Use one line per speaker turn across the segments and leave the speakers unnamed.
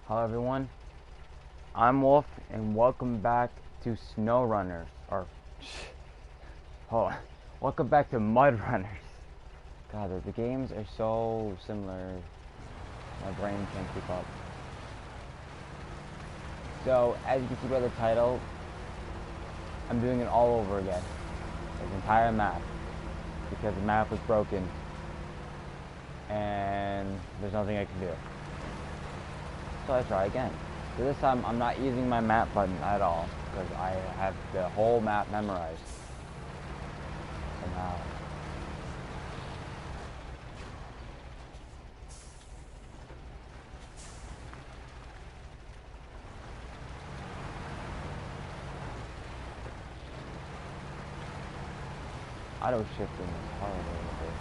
Hello everyone, I'm Wolf and welcome back to SnowRunner, or hold on, welcome back to Mudrunners. God, the games are so similar, my brain can't keep up. So, as you can see by the title, I'm doing it all over again, this entire map, because the map was broken and there's nothing I can do. So I try again. So this time I'm not using my map button at all because I have the whole map memorized somehow. Auto shifting is hard a little bit.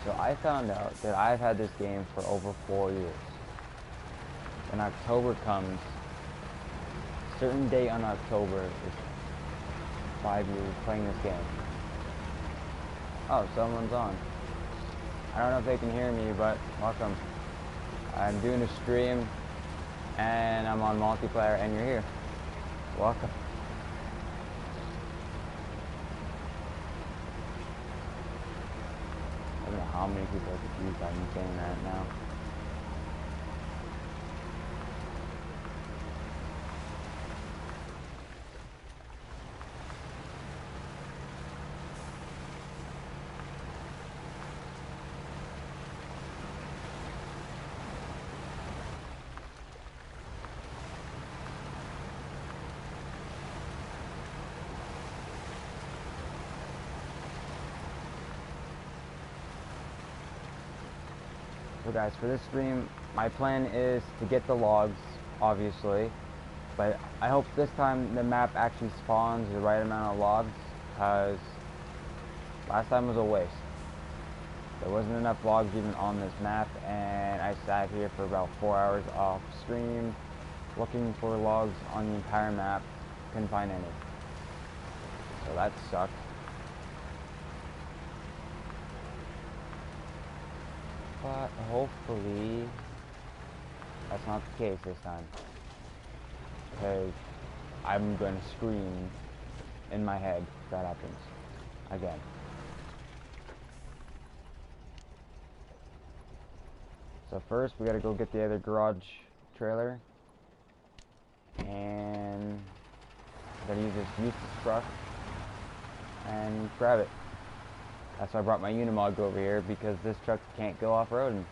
So I found out that I've had this game for over 4 years. When October comes, a certain day on October is 5 years playing this game. Oh, someone's on. I don't know if they can hear me, but welcome. I'm doing a stream and I'm on multiplayer and you're here. Welcome. I don't know how many people are confused by me saying that now. So guys, for this stream, my plan is to get the logs, obviously, but I hope this time the map actually spawns the right amount of logs, because last time was a waste. There wasn't enough logs even on this map, and I sat here for about 4 hours off stream, looking for logs on the entire map, couldn't find any. So that sucked. But hopefully that's not the case this time, because I'm going to scream in my head if that happens again. So first we gotta go get the other garage trailer, and I'm gonna use this useless truck and grab it. That's why I brought my Unimog over here, because this truck can't go off-roading.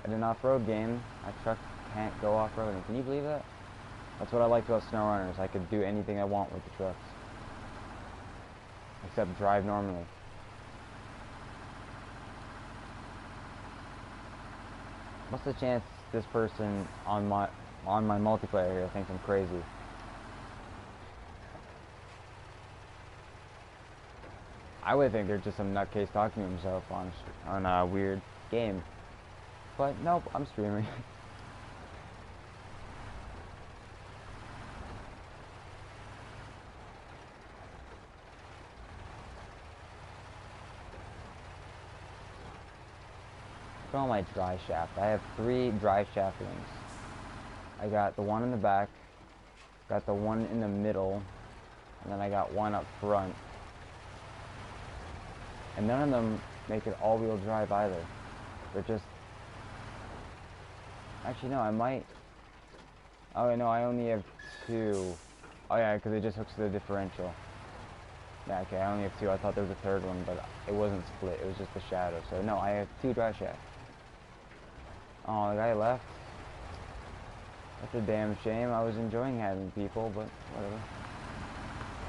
In an off-road game, that truck can't go off-roading. Can you believe that? That's what I like about SnowRunners. I could do anything I want with the trucks, except drive normally. What's the chance this person on my multiplayer here thinks I'm crazy? I would think they're just some nutcase talking to himself on a weird game. But nope, I'm streaming. Look at all my dry shaft. I have 3 dry shaft rings. I got the one in the back, got the one in the middle, and then I got one up front. And none of them make it all-wheel drive either. They're just... Actually, no, I might... Oh, no, I only have 2. Oh, yeah, because it just hooks to the differential. Yeah, okay, I only have 2. I thought there was a 3rd one, but it wasn't split. It was just the shadow. So, no, I have 2 dry shafts. Oh, the guy left. That's a damn shame. I was enjoying having people, but whatever.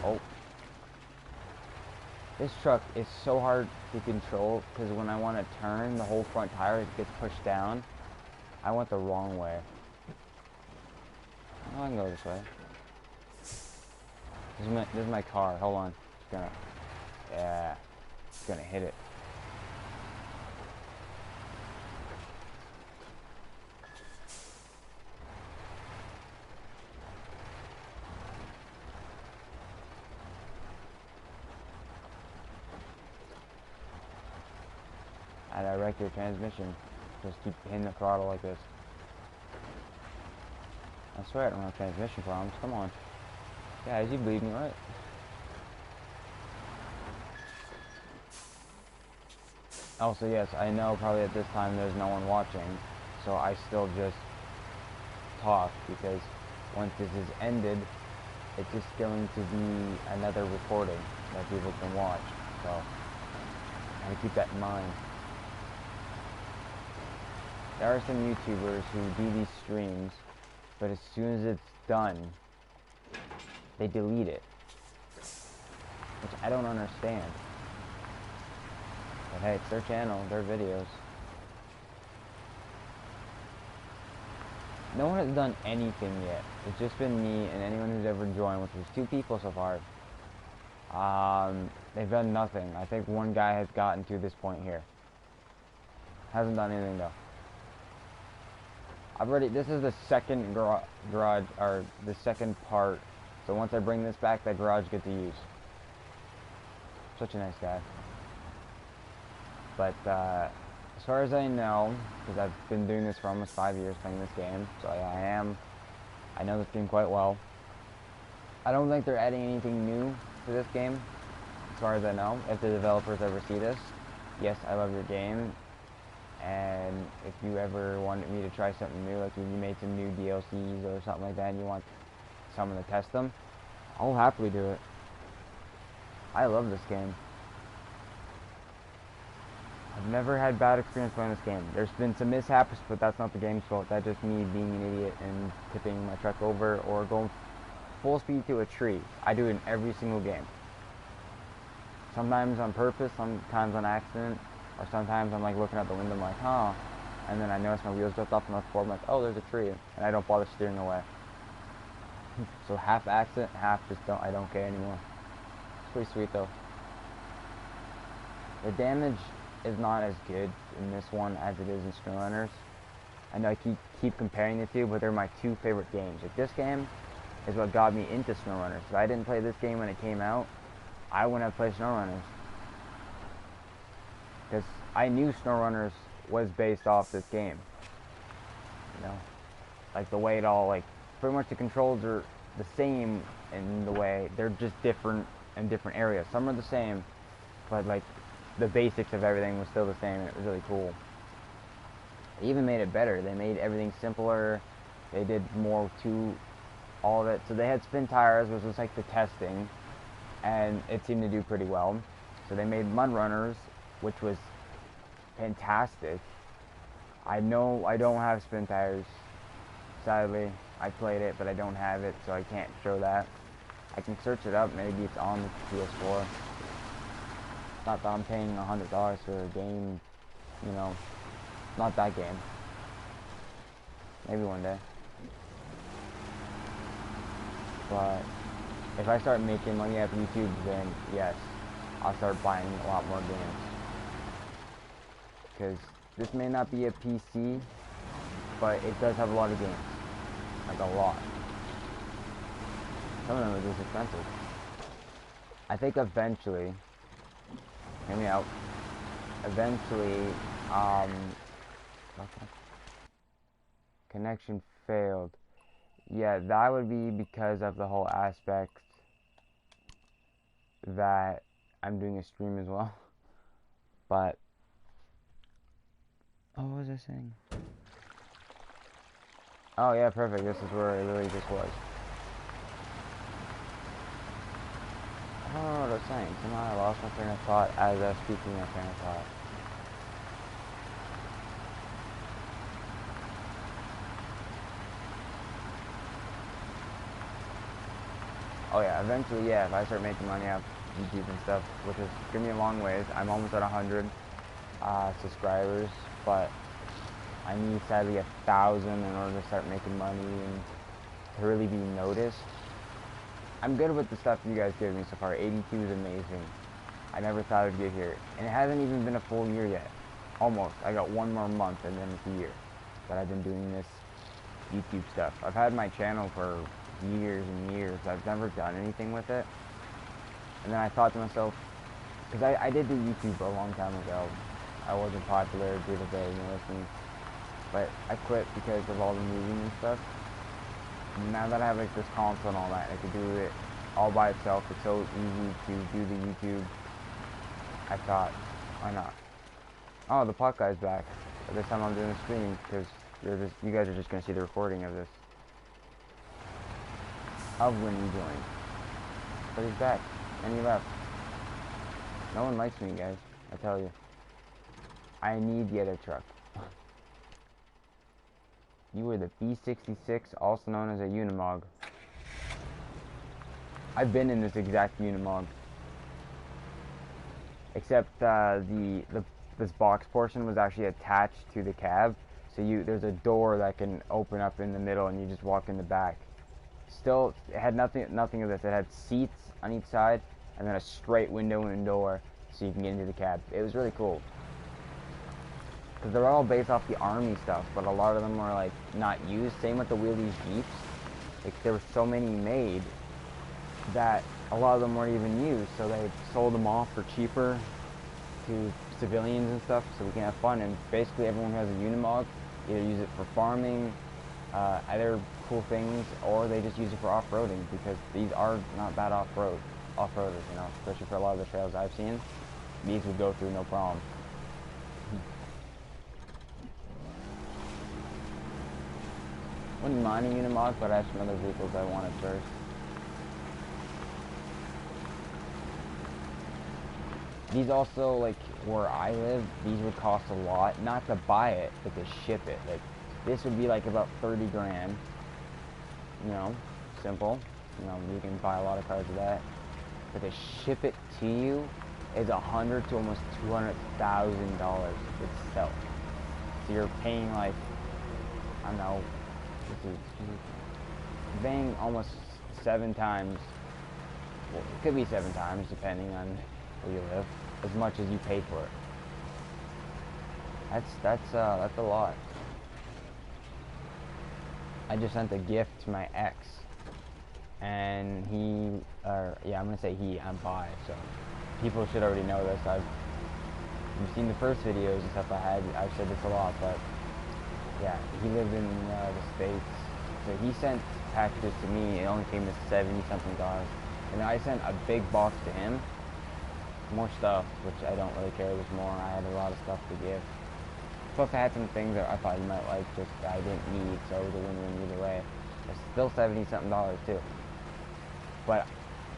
Oh. This truck is so hard to control, because when I want to turn, the whole front tire gets pushed down. I went the wrong way. Oh, I can go this way. This is my car. Hold on. It's gonna... Yeah. It's gonna hit it. with your transmission. Just keep hitting the throttle like this. I swear I don't have transmission problems. Come on. Guys, you believe me, right? Also, yes, I know probably at this time there's no one watching, so I still just talk, because once this is ended, it's just going to be another recording that people can watch. So I gotta keep that in mind. There are some YouTubers who do these streams, but as soon as it's done, they delete it, which I don't understand. But hey, it's their channel, their videos. No one has done anything yet. It's just been me and anyone who's ever joined, which was 2 people so far. They've done nothing. I think one guy has gotten to this point here. Hasn't done anything though. This is the second garage, or the second part. So once I bring this back, that garage gets to use. Such a nice guy. But as far as I know, because I've been doing this for almost 5 years playing this game, so I know this game quite well. I don't think they're adding anything new to this game, as far as I know. If the developers ever see this, yes, I love your game, and if you ever wanted me to try something new, like when you made some new DLCs or something like that, and you want someone to test them, I'll happily do it. I love this game. I've never had bad experience playing this game. There's been some mishaps, but that's not the game's fault. That's just me being an idiot and tipping my truck over or going full speed to a tree. I do it in every single game. Sometimes on purpose, sometimes on accident, or sometimes I'm like looking out the window, I'm like, huh, and then I notice my wheels drift off on the floor, I'm like, oh, there's a tree, and I don't bother steering away. So half accident, half just I don't care anymore. It's pretty sweet though. The damage is not as good in this one as it is in SnowRunners. I know I keep comparing the two, but they're my 2 favorite games. Like, this game is what got me into SnowRunners. If I didn't play this game when it came out, I wouldn't have played SnowRunners. Because I knew SnowRunners was based off this game. You know? Like, the way it all, like, pretty much the controls are the same in the way. They're just different in different areas. Some are the same, but, like, the basics of everything was still the same, and it was really cool. They even made it better. They made everything simpler. They did more to all of it. So they had spin tires, which was like the testing, and it seemed to do pretty well. So they made Muddrunners, which was fantastic. I know I don't have spin tires. Sadly, I played it, but I don't have it, so I can't show that. I can search it up. Maybe it's on the PS4. Not that I'm paying $100 for a game, you know, not that game. Maybe one day. But if I start making money off YouTube, then yes, I'll start buying a lot more games. Because this may not be a PC, but it does have a lot of games. Like, a lot. Some of them are just expensive. I think eventually, hear me out, eventually, okay. Connection failed. Yeah, that would be because of the whole aspect that I'm doing a stream as well. But, oh, what was I saying? Oh yeah, perfect. This is where it really just was. I don't know what I was saying. Somehow I lost my train of thought as I was speaking my train of thought. Oh yeah, eventually, yeah, if I start making money off YouTube and stuff, which is gonna be a long ways. I'm almost at 100 subscribers, but I need sadly 1,000 in order to start making money and to really be noticed. I'm good with the stuff you guys give me so far. 82 is amazing. I never thought I'd get here. And it hasn't even been a full year yet. Almost. I got 1 more month and then it's a year that I've been doing this YouTube stuff. I've had my channel for years and years. I've never done anything with it. And then I thought to myself, because I did do YouTube a long time ago. I wasn't popular, people didn't listen. But I quit because of all the moving and stuff. And now that I have like this console and all that, I can do it all by itself. It's so easy to do the YouTube. I thought, why not? Oh, the pot guy's back. But this time I'm doing a stream because you guys are just gonna see the recording of this. Of when you joined. But he's back. And he left. No one likes me, guys. I tell you. I need the other truck. You were the B66, also known as a Unimog. I've been in this exact Unimog. Except this box portion was actually attached to the cab. So there's a door that can open up in the middle and you just walk in the back. Still, it had nothing of this. It had seats on each side and then a straight window and door so you can get into the cab. It was really cool. Because they're all based off the army stuff, but a lot of them were like not used. Same with the wheelies Jeeps. Like there were so many made that a lot of them weren't even used, so they sold them off for cheaper to civilians and stuff so we can have fun. And basically everyone who has a Unimog either use it for farming, other cool things, or they just use it for off-roading, because these are not bad off-roaders, you know, especially for a lot of the trails I've seen. These would go through no problem. Wouldn't mind a Unimog, but I have some other vehicles I wanted first. These also, like, where I live, these would cost a lot, not to buy it, but to ship it. Like, this would be like about 30 grand. You know, simple. You know, you can buy a lot of cars with that. But to ship it to you is $100,000 to almost $200,000 itself. So you're paying like, I don't know, paying almost 7 times. Well, it could be 7 times depending on where you live, as much as you pay for it. That's a lot. I just sent a gift to my ex, and I'm gonna say he, I'm bi, so people should already know this. You've seen the first videos and stuff I've said this a lot, but yeah, he lived in the States, so he sent packages to me. It only came to 70 something dollars, and I sent a big box to him, more stuff, which I don't really care. It was more, I had a lot of stuff to give. Plus I had some things that I thought you might like, just that I didn't need, so it was a win-win either way. It's still 70 something dollars too. But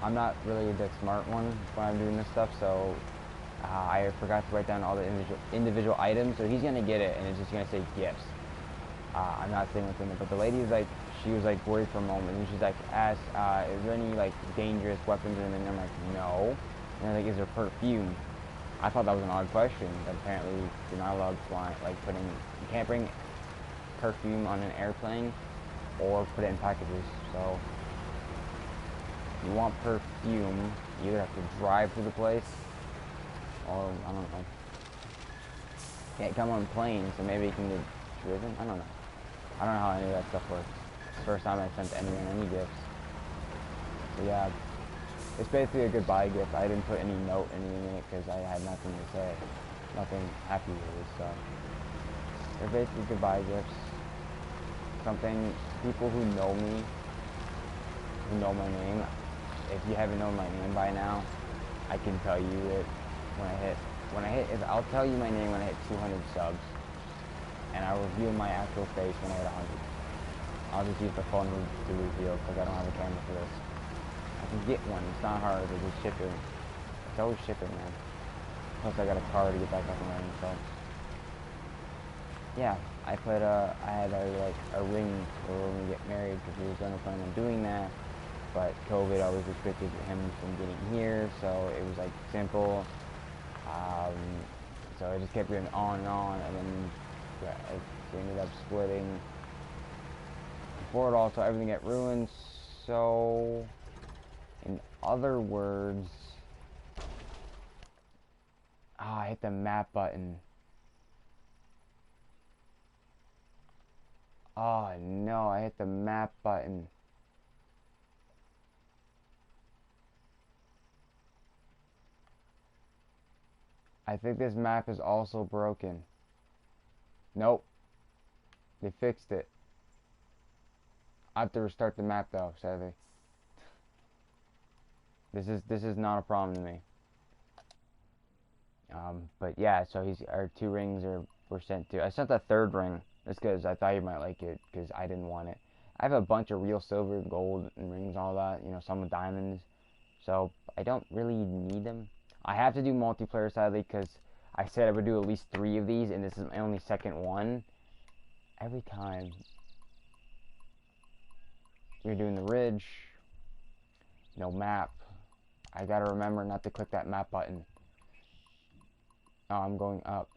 I'm not really the smart one when I'm doing this stuff, so I forgot to write down all the individual items, so he's gonna get it and it's just gonna say gifts. I'm not saying what's in it, but the lady was like, she was like worried for a moment, and she's like, is there any like dangerous weapons in it? And I'm like, no. And they're like, is there perfume? I thought that was an odd question, but apparently you're not allowed to you can't bring perfume on an airplane or put it in packages. So if you want perfume, you either have to drive to the place or, I don't know. Can't come on planes, so maybe you can get driven? I don't know. I don't know how any of that stuff works. It's the first time I sent anyone any gifts. So yeah. It's basically a goodbye gift. I didn't put any note, anything in it, because I had nothing to say. Nothing happy with it, so. They're basically goodbye gifts. Something, people who know me, who know my name, if you haven't known my name by now, I can tell you it I'll tell you my name when I hit 200 subs. And I'll reveal my actual face when I hit 100. I'll just use the phone to reveal, because I don't have a camera for this. I can get one, it's not hard, it's just shipping. It's always shipping, man. Plus I got a car to get back up and running, so. Yeah, I had a ring for when we get married, because we were going to plan on doing that. But COVID always restricted him from getting here, so it was like simple. So I just kept going on, and then we ended up splitting before it all, so everything got ruined. So in other words, I hit the map button. Oh no, I hit the map button. I think this map is also broken. Nope. They fixed it. I have to restart the map though, sadly. This is not a problem to me. But yeah, so our 2 rings were sent to. I sent the 3rd ring just because I thought you might like it because I didn't want it. I have a bunch of real silver, gold, and rings and all that. You know, some with diamonds. So I don't really need them. I have to do multiplayer sadly because I said I would do at least 3 of these, and this is my only 2nd one. Every time you're doing the ridge, no map. I gotta remember not to click that map button. Oh, I'm going up.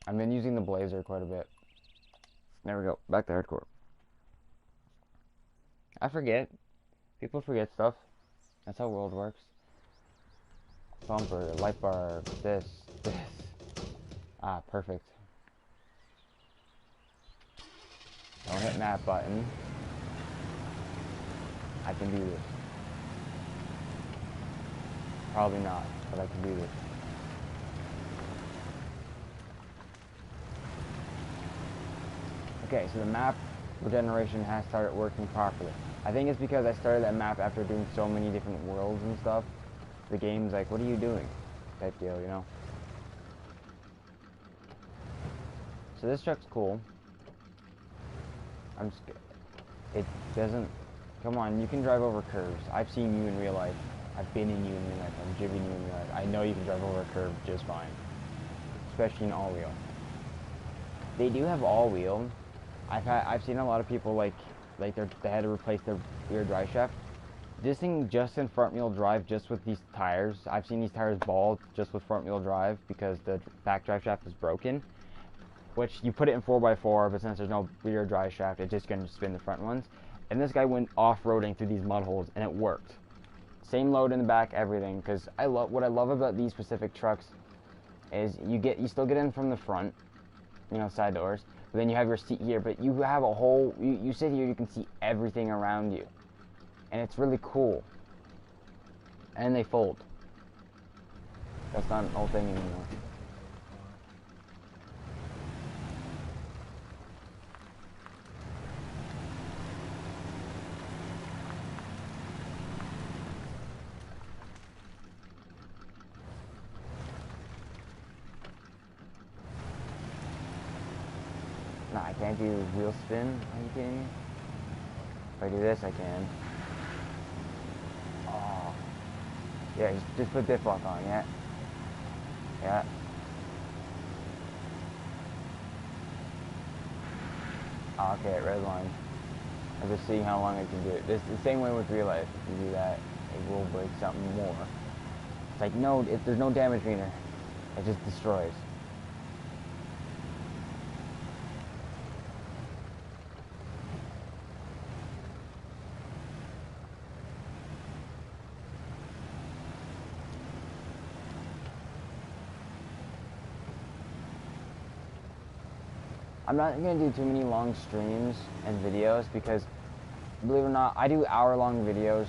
I've been using the blazer quite a bit. There we go. Back to hardcore. I forget. People forget stuff. That's how world works. Bumper, light bar, this. Ah, perfect. Don't hit that button. I can do this. Probably not, but I can do this. Okay, so the map regeneration has started working properly. I think it's because I started that map after doing so many different worlds and stuff. The game's like, what are you doing? Type deal, you know? So this truck's cool. It doesn't, come on, you can drive over curves. I've seen you in real life. I've been in you in real life. I've driven you in real life. I know you can drive over a curve just fine. Especially in all-wheel. They do have all-wheel. I've seen a lot of people they had to replace their rear drive shaft. This thing just in front wheel drive, just with these tires. I've seen these tires bald just with front wheel drive because the back drive shaft is broken. Which you put it in 4x4, but since there's no rear drive shaft, it's just gonna spin the front ones. And this guy went off-roading through these mud holes, and it worked. Same load in the back, everything. Because what I love about these specific trucks is you still get in from the front, you know, side doors. But then you have your seat here, but you have a whole, you sit here, you can see everything around you. And it's really cool. And they fold. That's not an old thing anymore. Nah, I can't do wheel spin. Are you kidding me? If I do this, I can. Oh. Yeah, just put diff lock on, yeah. Yeah. Oh, okay, red line. I'm just seeing how long I can do it. This the same way with real life. If you do that, it will break something more. It's like, no, there's no damage meter. It just destroys. I'm not going to do too many long streams and videos because, believe it or not, I do hour-long videos,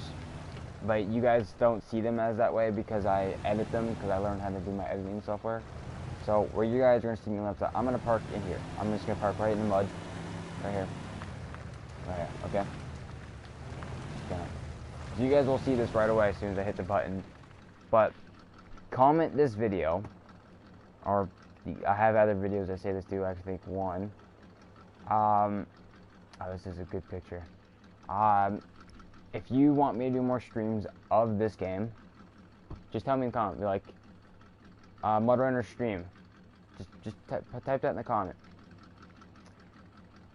but you guys don't see them as that way because I edit them because I learned how to do my editing software. So where you guys are going to see me left side, I'm going to park in here. I'm just going to park right in the mud. Right here. Right here, okay? So you guys will see this right away as soon as I hit the button. But comment this video, or I have other videos that say this too. I actually think one. Oh, this is a good picture. If you want me to do more streams of this game, just tell me in the comment. Be like, Muddrunners stream. Just type that in the comment.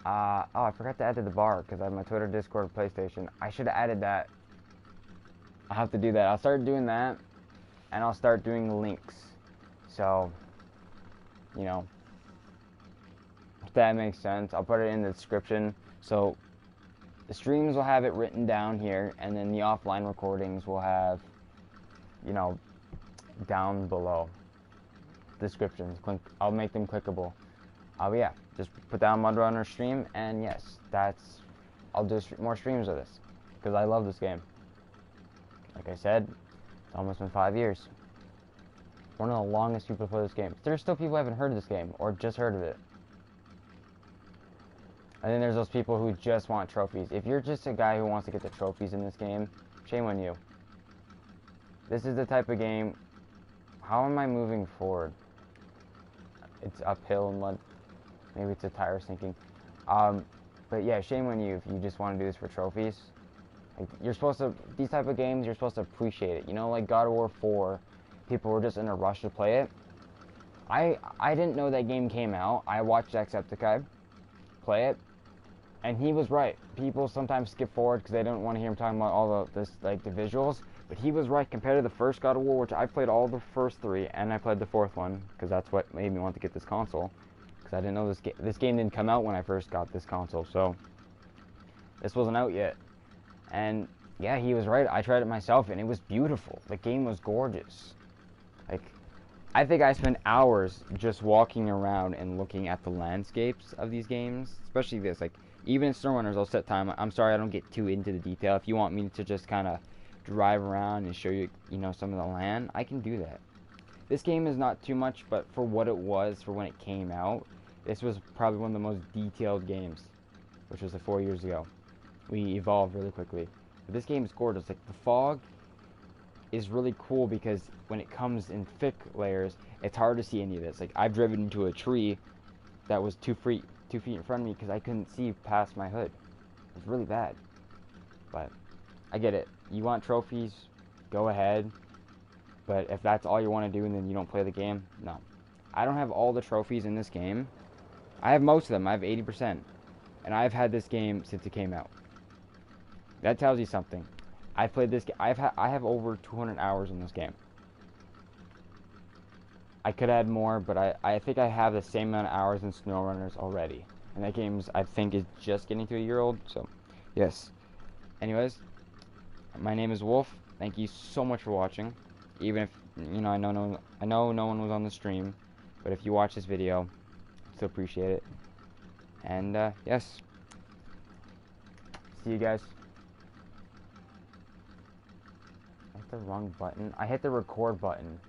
Oh, I forgot to add to the bar because I have my Twitter, Discord, PlayStation. I should have added that. I'll have to do that. I'll start doing that, and I'll start doing links. So, you know, if that makes sense, I'll put it in the description. So the streams will have it written down here, and then the offline recordings will have, you know, down below descriptions. I'll make them clickable. Yeah, just put down Muddrunner stream, and yes, I'll do more streams of this because I love this game. Like I said, it's almost been 5 years. One of the longest people to play this game. There's still people who haven't heard of this game, or just heard of it. And then there's those people who just want trophies. If you're just a guy who wants to get the trophies in this game, shame on you. This is the type of game... How am I moving forward? It's uphill and mud. Maybe it's a tire sinking. But yeah, shame on you if you just want to do this for trophies. Like, you're supposed to... These type of games, you're supposed to appreciate it. You know, like God of War 4, people were just in a rush to play it. I didn't know that game came out. I watched Jacksepticeye play it. And he was right. People sometimes skip forward because they don't want to hear him talking about all the visuals. But he was right compared to the first God of War, which I played all the first 3, and I played the 4th one because that's what made me want to get this console. Because I didn't know this game didn't come out when I first got this console, so this wasn't out yet. And yeah, he was right. I tried it myself, and it was beautiful. The game was gorgeous. Like, I think I spent hours just walking around and looking at the landscapes of these games, especially this. Like, even in SnowRunners, I'll set time. I'm sorry I don't get too into the detail. If you want me to just kind of drive around and show you, some of the land, I can do that. This game is not too much, but for what it was, for when it came out, this was probably one of the most detailed games, which was 4 years ago. We evolved really quickly. But this game is gorgeous. Like, the fog is really cool because when it comes in thick layers, it's hard to see any of this. Like, I've driven into a tree that was 2 feet in front of me because I couldn't see past my hood. It's really bad. But I get it. You want trophies, go ahead. But if that's all you want to do and then you don't play the game, no. I don't have all the trophies in this game. I have most of them. I have 80%. And I've had this game since it came out. That tells you something. I played this game. I have over 200 hours in this game. I could add more, but I think I have the same amount of hours in SnowRunners already. And that game, I think, is just getting to a year old. So, yes. Anyways, my name is Wolf. Thank you so much for watching. Even if, I know no one was on the stream. But if you watch this video, I still appreciate it. And, yes. See you guys. I hit the wrong button. I hit the record button.